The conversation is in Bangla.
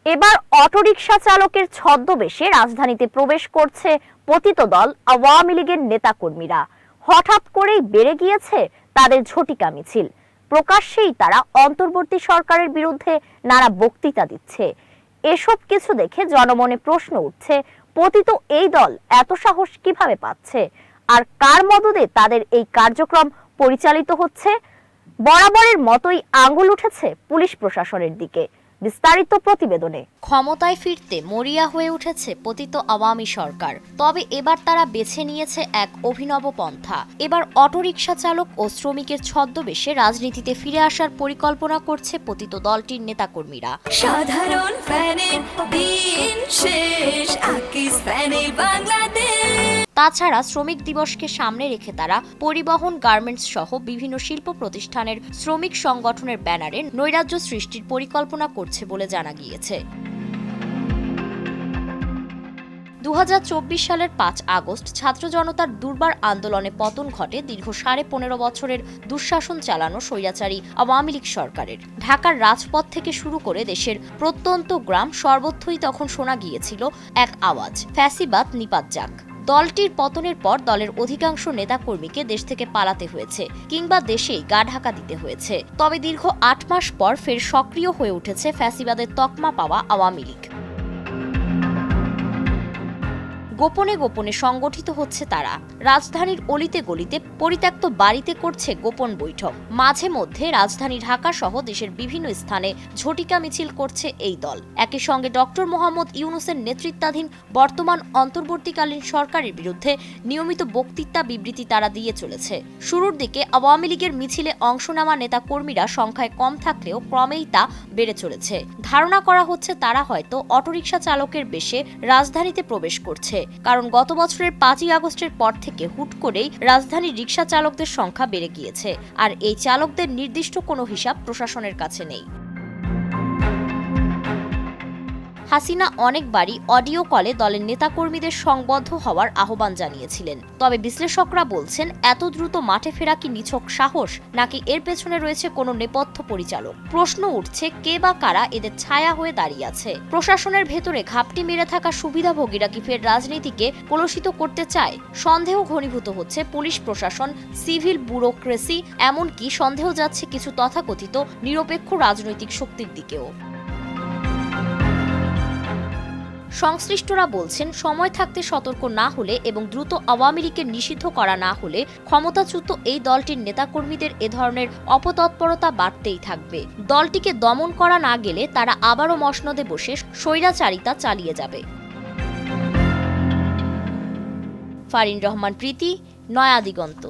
এবার অটোরিকশা চালকের ছদ্মবেশে রাজধানীতে প্রবেশ করছে পতিত দল আওয়ামী লীগের নেতাকর্মীরা। হঠাৎ করেই বেড়ে গিয়েছে তাদের ঝটিকা মিছিল। প্রকাশ্যেই তারা অন্তর্বর্তী সরকারের বিরুদ্ধে নানা বক্তৃতা দিচ্ছে। এসব কিছু দেখে জনমনে প্রশ্ন উঠছে, পতিত এই দল এত সাহস কিভাবে পাচ্ছে, আর কার মদদে তাদের এই কার্যক্রম পরিচালিত হচ্ছে? বরাবরের মতোই আঙ্গুল উঠেছে পুলিশ প্রশাসনের দিকে। বিস্তারিত প্রতিবেদনে। ক্ষমতায় ফিরতে মরিয়া হয়ে উঠেছে পতিত আওয়ামী সরকার। তবে এবার তারা বেছে নিয়েছে এক অভিনব পন্থা। এবার অটোরিকশা চালক ও শ্রমিকের ছদ্মবেশে রাজনীতিতে ফিরে আসার পরিকল্পনা করছে পতিত দলটির নেতাকর্মীরা। সাধারণ ফ্যানের দিন শেষ, আকিস ফ্যানে বাংলাদেশ। তাছাড়া শ্রমিক দিবসকে সামনে রেখে তারা পরিবহন, গার্মেন্টস সহ বিভিন্ন শিল্প প্রতিষ্ঠানের শ্রমিক সংগঠনের ব্যানারে নৈরাজ্য সৃষ্টির পরিকল্পনা করছে বলে জানা গিয়েছে। 2024 সালের 5 আগস্ট ছাত্র জনতার দুর্বার আন্দোলনে পতন ঘটে দীর্ঘ 15.5 বছরের দুঃশাসন চালানো স্বৈরাচারী আওয়ামী লীগ সরকারের। ঢাকার রাজপথ থেকে শুরু করে দেশের প্রত্যন্ত গ্রাম সর্বত্রই তখন শোনা গিয়েছিল এক আওয়াজ, ফ্যাসিবাদ নিপাত যাক। দলটির পতনের পর দলের অধিকাংশ নেতাকর্মীকে দেশ থেকে পালাতে হয়েছে কিংবা দেশেই গা ঢাকা দিতে হয়েছে। তবে দীর্ঘ 8 মাস পর ফের সক্রিয় হয়ে উঠেছে ফ্যাসিবাদের তকমা পাওয়া আওয়ামী লীগ। গোপনে গোপনে সংগঠিত হচ্ছে তারা। রাজধানীর অলিতে গলিতে, পরিত্যক্ত বাড়িতে করছে গোপন বৈঠক। মাঝে মধ্যে রাজধানী ঢাকা সহ দেশের বিভিন্ন স্থানে ঝটিকা মিছিল করছে এই দল। একই সঙ্গে ডক্টর মোহাম্মদ ইউনূসের নেতৃত্বাধীন বর্তমান অন্তর্বর্তীকালীন সরকারের বিরুদ্ধে নিয়মিত বক্তৃতা, বিবৃতি তারা দিয়ে চলেছে। শুরুর দিকে আওয়ামী লীগের মিছিলে অংশ নেওয়া নেতা কর্মীরা সংখ্যায় কম থাকলেও ক্রমেই তা বেড়ে চলেছে। ধারণা করা হচ্ছে তারা হয়তো অটোরিকশা চালকের বেশে রাজধানীতে প্রবেশ করছে, কারণ গত বছরের 5ই আগস্টের পর থেকে হুট করেই রাজধানীর রিকশা চালকদের সংখ্যা বেড়ে গিয়েছে, আর এই চালকদের নির্দিষ্ট কোনো হিসাব প্রশাসনের কাছে নেই। হাসিনা অনেকবারই অডিও কলে দলের নেতাকর্মীদের সংবদ্ধ হওয়ার আহ্বান জানিয়েছিলেন। তবে বিশ্লেষকরা বলছেন, এত দ্রুত মাঠে ফেরা কি নিছক সাহস, নাকি এর পেছনে রয়েছে কোনো নেপথ্য পরিচালক? প্রশ্ন উঠছে, কে বা কারা এদের ছায়া হয়ে দাঁড়িয়ে আছে? প্রশাসনের ভেতরে ঘাপটি মেরে থাকা সুবিধাভোগীরা কি ফের রাজনীতিকে কলুষিত করতে চায়? সন্দেহ ঘনীভূত হচ্ছে পুলিশ প্রশাসন, সিভিল ব্যুরোক্রেসি, এমনকি সন্দেহ যাচ্ছে কিছু তথাকথিত নিরপেক্ষ রাজনৈতিক শক্তির দিকেও। সংশ্লিষ্টরা বলছেন, সময় থাকতে সতর্ক না হলে এবং দ্রুত আওয়ামী লীগকে নিষিদ্ধ করা না হলে ক্ষমতাচ্যুত এই দলটির নেতাকর্মীদের এ ধরনের অপতৎপরতা বাড়তেই থাকবে। দলটিকে দমন করা না গেলে তারা আবারও মসনদে বসে স্বৈরাচারিতা চালিয়ে যাবে। ফারিন রহমান প্রীতি, নয়া দিগন্ত।